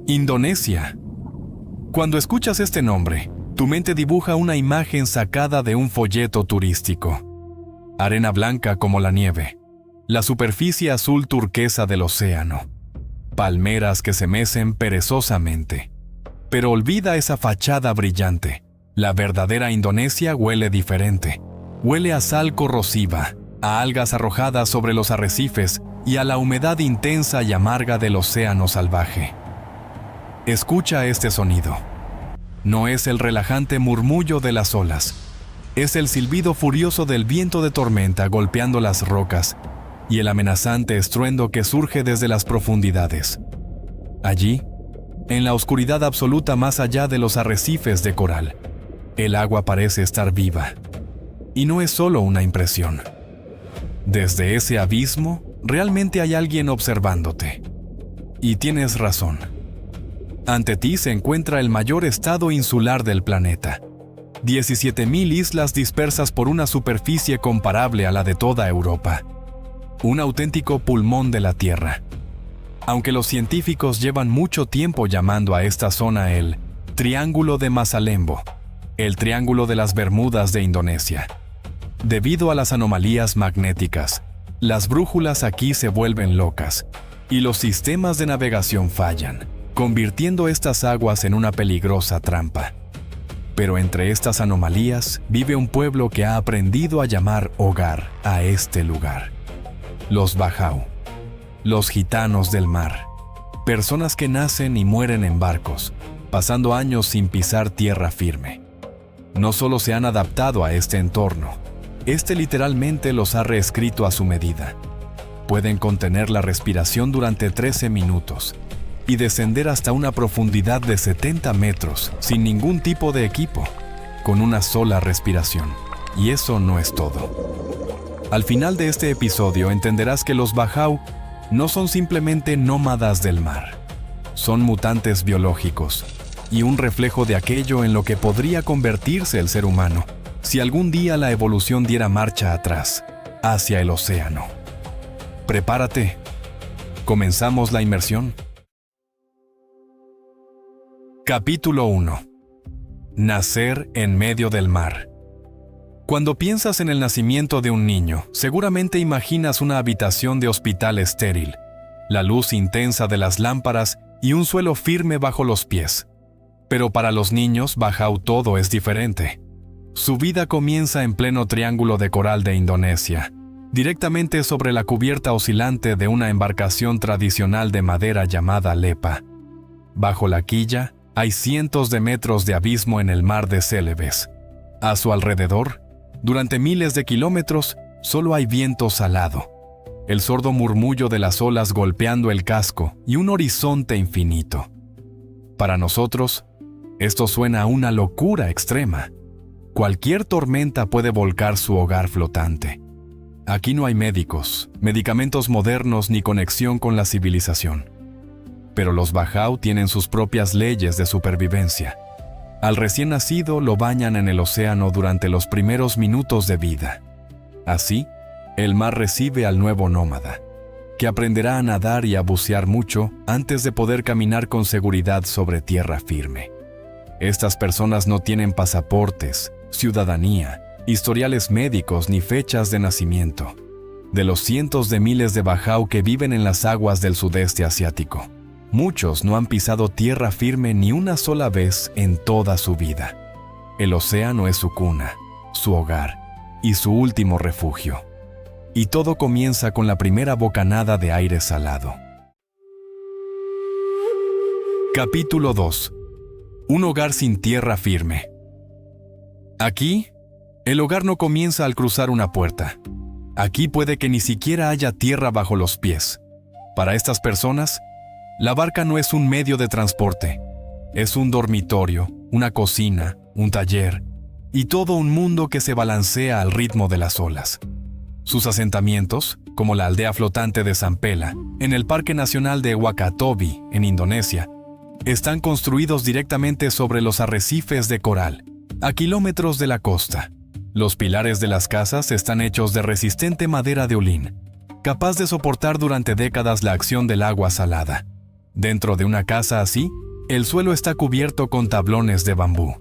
Indonesia. Cuando escuchas este nombre, tu mente dibuja una imagen sacada de un folleto turístico. Arena blanca como la nieve, la superficie azul turquesa del océano, palmeras que se mecen perezosamente. Pero olvida esa fachada brillante. La verdadera Indonesia huele diferente. Huele a sal corrosiva, a algas arrojadas sobre los arrecifes y a la humedad intensa y amarga del océano salvaje. Escucha este sonido. No es el relajante murmullo de las olas. Es el silbido furioso del viento de tormenta golpeando las rocas y el amenazante estruendo que surge desde las profundidades. Allí, en la oscuridad absoluta más allá de los arrecifes de coral, el agua parece estar viva. Y no es solo una impresión. Desde ese abismo, realmente hay alguien observándote. Y tienes razón. Ante ti se encuentra el mayor estado insular del planeta. 17.000 islas dispersas por una superficie comparable a la de toda Europa. Un auténtico pulmón de la Tierra. Aunque los científicos llevan mucho tiempo llamando a esta zona el Triángulo de Masalembo, el Triángulo de las Bermudas de Indonesia. Debido a las anomalías magnéticas, las brújulas aquí se vuelven locas y los sistemas de navegación fallan, convirtiendo estas aguas en una peligrosa trampa. Pero entre estas anomalías vive un pueblo que ha aprendido a llamar hogar a este lugar. Los Bajau, los gitanos del mar, personas que nacen y mueren en barcos, pasando años sin pisar tierra firme. No solo se han adaptado a este entorno, este literalmente los ha reescrito a su medida. Pueden contener la respiración durante 13 minutos y descender hasta una profundidad de 70 metros sin ningún tipo de equipo, con una sola respiración. Y eso no es todo. Al final de este episodio entenderás que los Bajau no son simplemente nómadas del mar. Son mutantes biológicos y un reflejo de aquello en lo que podría convertirse el ser humano si algún día la evolución diera marcha atrás, hacia el océano. Prepárate. ¿Comenzamos la inmersión? Capítulo 1. Nacer en medio del mar. Cuando piensas en el nacimiento de un niño, seguramente imaginas una habitación de hospital estéril, la luz intensa de las lámparas y un suelo firme bajo los pies. Pero para los niños, Bajau todo es diferente. Su vida comienza en pleno triángulo de coral de Indonesia, directamente sobre la cubierta oscilante de una embarcación tradicional de madera llamada lepa. Bajo la quilla, hay cientos de metros de abismo en el mar de Celebes. A su alrededor, durante miles de kilómetros, solo hay viento salado, el sordo murmullo de las olas golpeando el casco y un horizonte infinito. Para nosotros, esto suena a una locura extrema. Cualquier tormenta puede volcar su hogar flotante. Aquí no hay médicos, medicamentos modernos ni conexión con la civilización. Pero los Bajau tienen sus propias leyes de supervivencia. Al recién nacido lo bañan en el océano durante los primeros minutos de vida. Así, el mar recibe al nuevo nómada, que aprenderá a nadar y a bucear mucho antes de poder caminar con seguridad sobre tierra firme. Estas personas no tienen pasaportes, ciudadanía, historiales médicos ni fechas de nacimiento. De los cientos de miles de Bajau que viven en las aguas del sudeste asiático, muchos no han pisado tierra firme ni una sola vez en toda su vida. El océano es su cuna, su hogar y su último refugio. Y todo comienza con la primera bocanada de aire salado. Capítulo 2. Un hogar sin tierra firme. Aquí, el hogar no comienza al cruzar una puerta. Aquí puede que ni siquiera haya tierra bajo los pies. Para estas personas, la barca no es un medio de transporte. Es un dormitorio, una cocina, un taller y todo un mundo que se balancea al ritmo de las olas. Sus asentamientos, como la aldea flotante de Sampela, en el Parque Nacional de Wakatobi, en Indonesia, están construidos directamente sobre los arrecifes de coral, a kilómetros de la costa. Los pilares de las casas están hechos de resistente madera de olín, capaz de soportar durante décadas la acción del agua salada. Dentro de una casa así, el suelo está cubierto con tablones de bambú.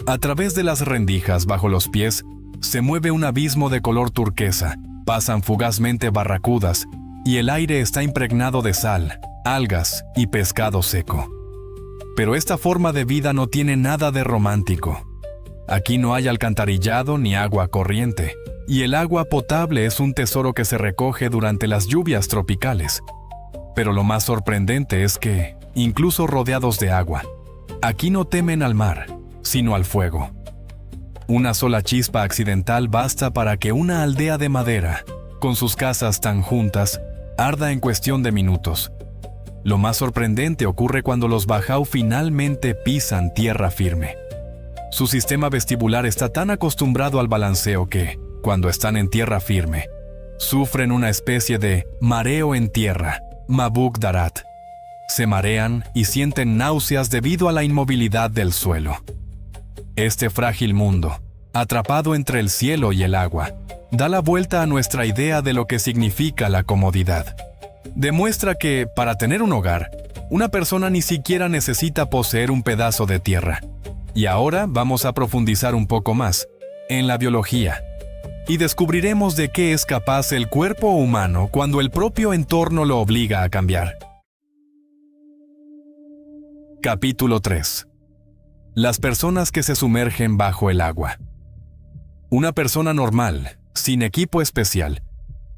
A través de las rendijas bajo los pies, se mueve un abismo de color turquesa, pasan fugazmente barracudas, y el aire está impregnado de sal, algas y pescado seco. Pero esta forma de vida no tiene nada de romántico. Aquí no hay alcantarillado ni agua corriente, y el agua potable es un tesoro que se recoge durante las lluvias tropicales. Pero lo más sorprendente es que, incluso rodeados de agua, aquí no temen al mar, sino al fuego. Una sola chispa accidental basta para que una aldea de madera, con sus casas tan juntas, arda en cuestión de minutos. Lo más sorprendente ocurre cuando los Bajau finalmente pisan tierra firme. Su sistema vestibular está tan acostumbrado al balanceo que, cuando están en tierra firme, sufren una especie de mareo en tierra, Mabuk Darat. Se marean y sienten náuseas debido a la inmovilidad del suelo. Este frágil mundo, atrapado entre el cielo y el agua, da la vuelta a nuestra idea de lo que significa la comodidad. Demuestra que, para tener un hogar, una persona ni siquiera necesita poseer un pedazo de tierra. Y ahora vamos a profundizar un poco más, en la biología, y descubriremos de qué es capaz el cuerpo humano cuando el propio entorno lo obliga a cambiar. Capítulo 3. Las personas que se sumergen bajo el agua. Una persona normal, sin equipo especial,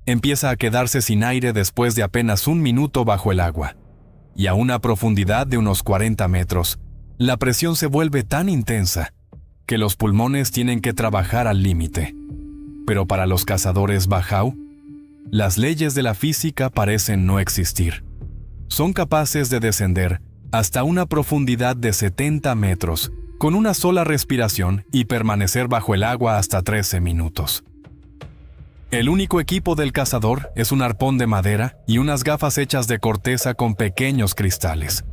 empieza a quedarse sin aire después de apenas un minuto bajo el agua, y a una profundidad de unos 40 metros, la presión se vuelve tan intensa que los pulmones tienen que trabajar al límite. Pero para los cazadores Bajau, las leyes de la física parecen no existir. Son capaces de descender hasta una profundidad de 70 metros con una sola respiración y permanecer bajo el agua hasta 13 minutos. El único equipo del cazador es un arpón de madera y unas gafas hechas de corteza con pequeños cristales.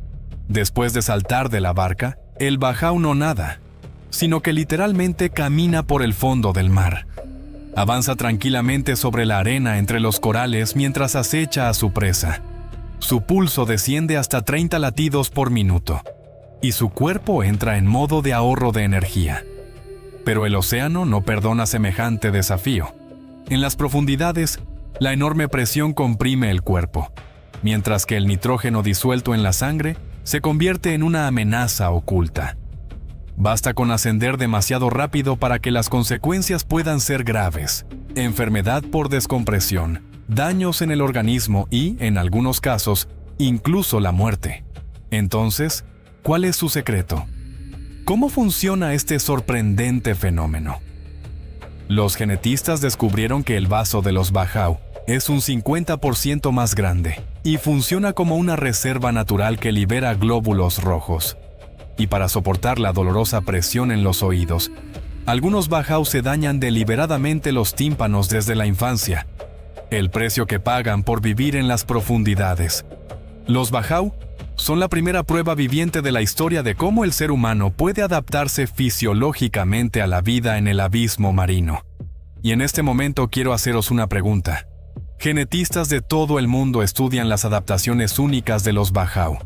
Después de saltar de la barca, el Bajau no nada, sino que literalmente camina por el fondo del mar. Avanza tranquilamente sobre la arena entre los corales mientras acecha a su presa. Su pulso desciende hasta 30 latidos por minuto, y su cuerpo entra en modo de ahorro de energía. Pero el océano no perdona semejante desafío. En las profundidades, la enorme presión comprime el cuerpo, mientras que el nitrógeno disuelto en la sangre se convierte en una amenaza oculta. Basta con ascender demasiado rápido para que las consecuencias puedan ser graves: enfermedad por descompresión, daños en el organismo y, en algunos casos, incluso la muerte. Entonces, ¿cuál es su secreto? ¿Cómo funciona este sorprendente fenómeno? Los genetistas descubrieron que el vaso de los Bajau es un 50% más grande y funciona como una reserva natural que libera glóbulos rojos. Y para soportar la dolorosa presión en los oídos, algunos Bajau se dañan deliberadamente los tímpanos desde la infancia, el precio que pagan por vivir en las profundidades. Los Bajau son la primera prueba viviente de la historia de cómo el ser humano puede adaptarse fisiológicamente a la vida en el abismo marino. Y en este momento quiero haceros una pregunta. Genetistas de todo el mundo estudian las adaptaciones únicas de los Bajau.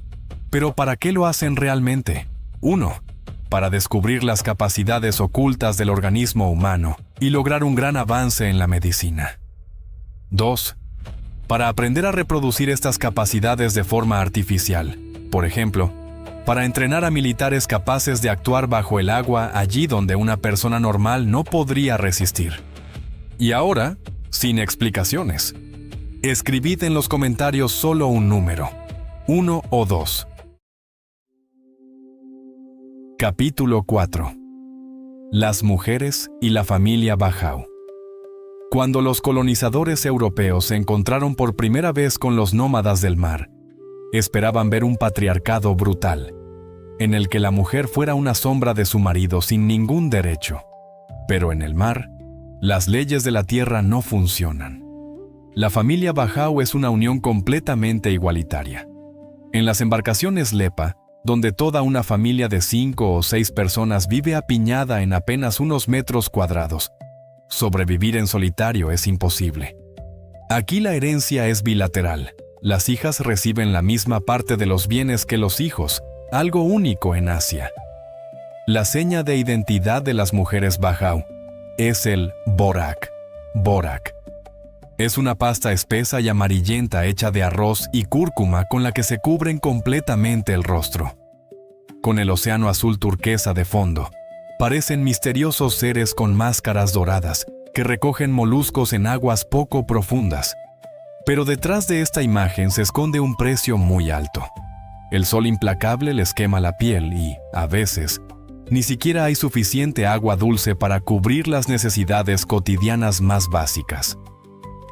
¿Pero para qué lo hacen realmente? 1. Para descubrir las capacidades ocultas del organismo humano y lograr un gran avance en la medicina. 2. Para aprender a reproducir estas capacidades de forma artificial. Por ejemplo, para entrenar a militares capaces de actuar bajo el agua allí donde una persona normal no podría resistir. Y ahora, sin explicaciones. Escribid en los comentarios solo un número, 1 o 2. Capítulo 4. Las mujeres y la familia Bajau. Cuando los colonizadores europeos se encontraron por primera vez con los nómadas del mar, esperaban ver un patriarcado brutal, en el que la mujer fuera una sombra de su marido sin ningún derecho. Pero en el mar, las leyes de la tierra no funcionan. La familia Bajau es una unión completamente igualitaria. En las embarcaciones Lepa, donde toda una familia de 5 o 6 personas vive apiñada en apenas unos metros cuadrados, sobrevivir en solitario es imposible. Aquí la herencia es bilateral, las hijas reciben la misma parte de los bienes que los hijos, algo único en Asia. La seña de identidad de las mujeres Bajau es el borak. Borak. Es una pasta espesa y amarillenta hecha de arroz y cúrcuma con la que se cubren completamente el rostro. Con el océano azul turquesa de fondo, parecen misteriosos seres con máscaras doradas que recogen moluscos en aguas poco profundas. Pero detrás de esta imagen se esconde un precio muy alto. El sol implacable les quema la piel y, a veces, ni siquiera hay suficiente agua dulce para cubrir las necesidades cotidianas más básicas.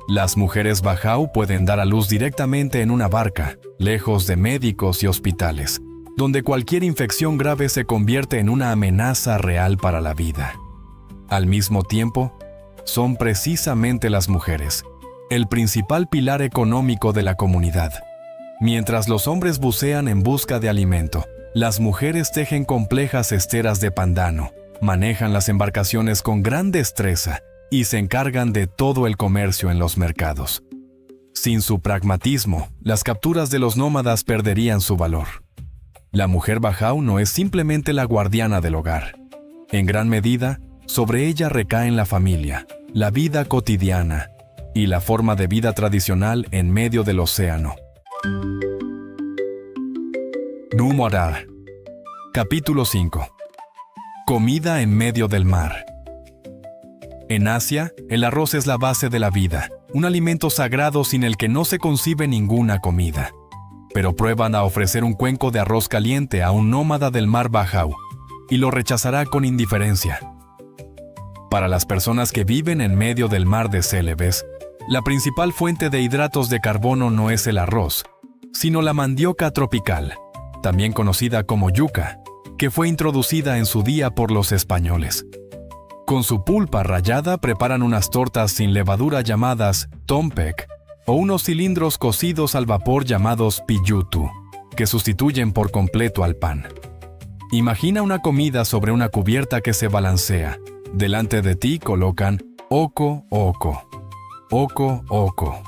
Las mujeres Bajau pueden dar a luz directamente en una barca, lejos de médicos y hospitales, donde cualquier infección grave se convierte en una amenaza real para la vida. Al mismo tiempo, son precisamente las mujeres el principal pilar económico de la comunidad. Mientras los hombres bucean en busca de alimento, las mujeres tejen complejas esteras de pandano, manejan las embarcaciones con gran destreza y se encargan de todo el comercio en los mercados. Sin su pragmatismo, las capturas de los nómadas perderían su valor. La mujer Bajau no es simplemente la guardiana del hogar. En gran medida, sobre ella recaen la familia, la vida cotidiana y la forma de vida tradicional en medio del océano. Numorar. Capítulo 5. Comida en medio del mar. En Asia, el arroz es la base de la vida, un alimento sagrado sin el que no se concibe ninguna comida. Pero prueban a ofrecer un cuenco de arroz caliente a un nómada del mar Bajau, y lo rechazará con indiferencia. Para las personas que viven en medio del mar de Celebes, la principal fuente de hidratos de carbono no es el arroz, sino la mandioca tropical, también conocida como yuca, que fue introducida en su día por los españoles. Con su pulpa rallada preparan unas tortas sin levadura llamadas tompek o unos cilindros cocidos al vapor llamados piyutu, que sustituyen por completo al pan. Imagina una comida sobre una cubierta que se balancea. Delante de ti colocan oko oko, oko oko,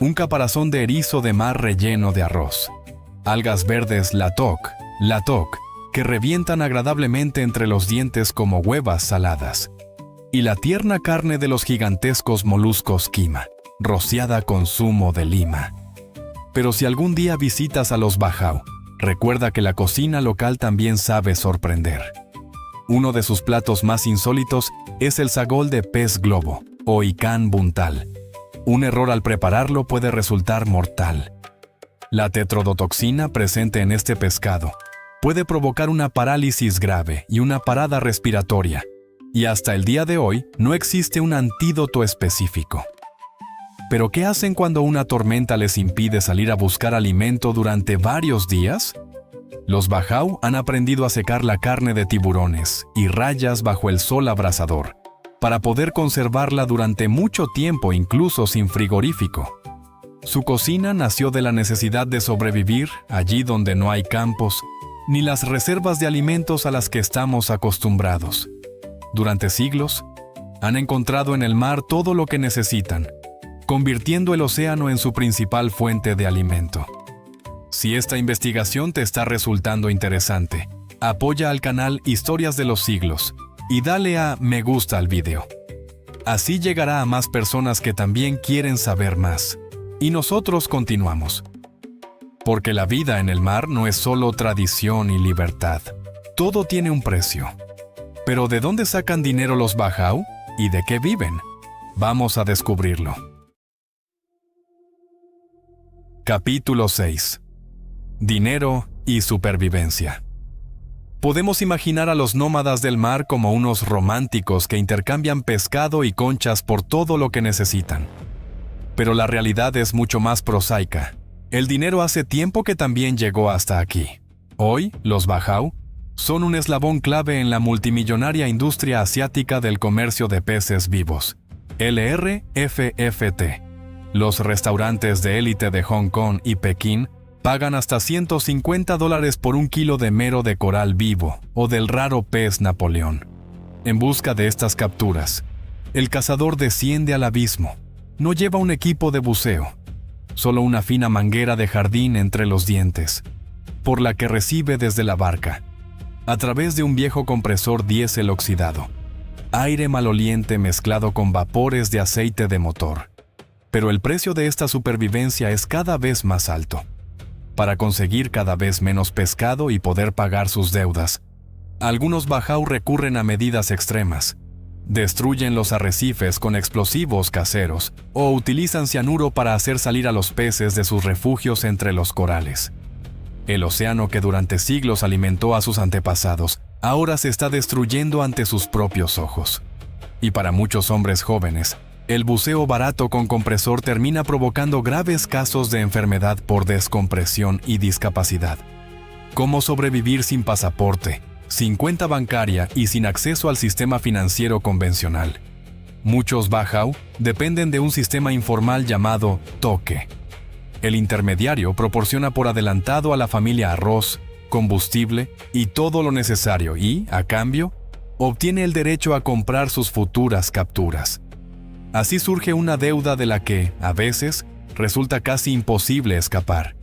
un caparazón de erizo de mar relleno de arroz, algas verdes latok, que revientan agradablemente entre los dientes como huevas saladas, y la tierna carne de los gigantescos moluscos quima, rociada con zumo de lima. Pero si algún día visitas a los Bajau, recuerda que la cocina local también sabe sorprender. Uno de sus platos más insólitos es el sagol de pez globo, o ikan buntal. Un error al prepararlo puede resultar mortal. La tetrodotoxina presente en este pescado puede provocar una parálisis grave y una parada respiratoria, y hasta el día de hoy no existe un antídoto específico. ¿Pero qué hacen cuando una tormenta les impide salir a buscar alimento durante varios días? Los Bajau han aprendido a secar la carne de tiburones y rayas bajo el sol abrasador, para poder conservarla durante mucho tiempo incluso sin frigorífico. Su cocina nació de la necesidad de sobrevivir allí donde no hay campos, ni las reservas de alimentos a las que estamos acostumbrados. Durante siglos, han encontrado en el mar todo lo que necesitan, convirtiendo el océano en su principal fuente de alimento. Si esta investigación te está resultando interesante, apoya al canal Historias de los Siglos y dale a me gusta al video. Así llegará a más personas que también quieren saber más. Y nosotros continuamos. Porque la vida en el mar no es solo tradición y libertad. Todo tiene un precio. Pero ¿de dónde sacan dinero los Bajau? ¿Y de qué viven? Vamos a descubrirlo. Capítulo 6. Dinero y supervivencia. Podemos imaginar a los nómadas del mar como unos románticos que intercambian pescado y conchas por todo lo que necesitan. Pero la realidad es mucho más prosaica. El dinero hace tiempo que también llegó hasta aquí. Hoy, los Bajau son un eslabón clave en la multimillonaria industria asiática del comercio de peces vivos, LRFFT. Los restaurantes de élite de Hong Kong y Pekín pagan hasta $150 por un kilo de mero de coral vivo o del raro pez Napoleón. En busca de estas capturas, el cazador desciende al abismo. No lleva un equipo de buceo. solo una fina manguera de jardín entre los dientes, por la que recibe desde la barca, a través de un viejo compresor diésel oxidado, aire maloliente mezclado con vapores de aceite de motor. Pero el precio de esta supervivencia es cada vez más alto. Para conseguir cada vez menos pescado y poder pagar sus deudas, algunos bajau recurren a medidas extremas. Destruyen los arrecifes con explosivos caseros o utilizan cianuro para hacer salir a los peces de sus refugios entre los corales. El océano que durante siglos alimentó a sus antepasados, ahora se está destruyendo ante sus propios ojos. Y para muchos hombres jóvenes, el buceo barato con compresor termina provocando graves casos de enfermedad por descompresión y discapacidad. ¿Cómo sobrevivir sin pasaporte, sin cuenta bancaria y sin acceso al sistema financiero convencional? Muchos bajau dependen de un sistema informal llamado toque. El intermediario proporciona por adelantado a la familia arroz, combustible y todo lo necesario y, a cambio, obtiene el derecho a comprar sus futuras capturas. Así surge una deuda de la que, a veces, resulta casi imposible escapar.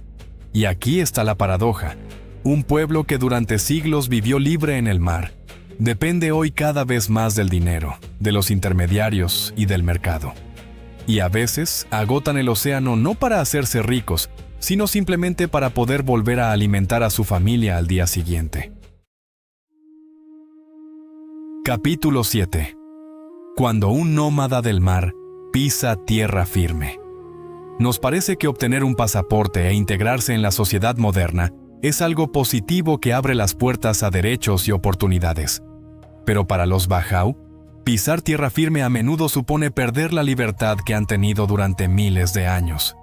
Y aquí está la paradoja. Un pueblo que durante siglos vivió libre en el mar, depende hoy cada vez más del dinero, de los intermediarios y del mercado. Y a veces agotan el océano no para hacerse ricos, sino simplemente para poder volver a alimentar a su familia al día siguiente. Capítulo 7. Cuando un nómada del mar pisa tierra firme. Nos parece que obtener un pasaporte e integrarse en la sociedad moderna es algo positivo que abre las puertas a derechos y oportunidades. Pero para los bajau, pisar tierra firme a menudo supone perder la libertad que han tenido durante miles de años.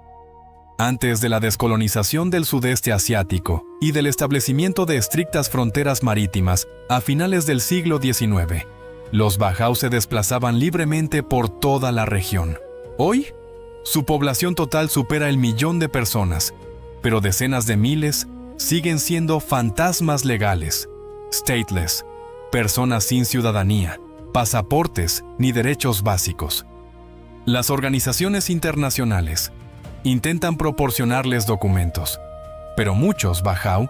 Antes de la descolonización del sudeste asiático y del establecimiento de estrictas fronteras marítimas a finales del siglo XIX, los bajau se desplazaban libremente por toda la región. Hoy, su población total supera el 1.000.000 de personas, pero decenas de miles siguen siendo fantasmas legales, stateless, personas sin ciudadanía, pasaportes ni derechos básicos. Las organizaciones internacionales intentan proporcionarles documentos, pero muchos bajau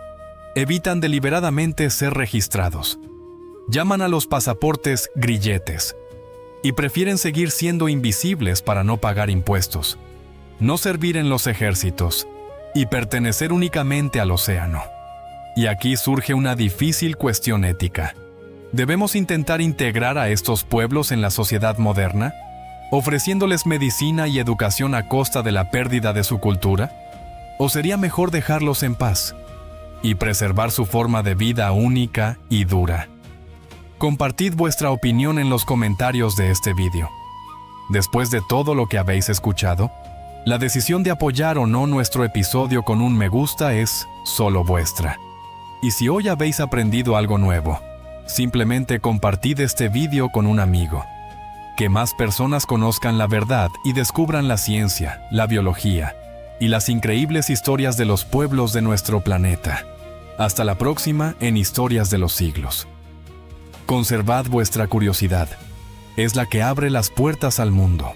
evitan deliberadamente ser registrados. Llaman a los pasaportes grilletes y prefieren seguir siendo invisibles para no pagar impuestos, no servir en los ejércitos y pertenecer únicamente al océano. Y aquí surge una difícil cuestión ética. ¿Debemos intentar integrar a estos pueblos en la sociedad moderna, ofreciéndoles medicina y educación a costa de la pérdida de su cultura? ¿O sería mejor dejarlos en paz y preservar su forma de vida única y dura? Compartid vuestra opinión en los comentarios de este vídeo. Después de todo lo que habéis escuchado, la decisión de apoyar o no nuestro episodio con un me gusta es solo vuestra. Y si hoy habéis aprendido algo nuevo, simplemente compartid este vídeo con un amigo. Que más personas conozcan la verdad y descubran la ciencia, la biología y las increíbles historias de los pueblos de nuestro planeta. Hasta la próxima en Historias de los Siglos. Conservad vuestra curiosidad. Es la que abre las puertas al mundo.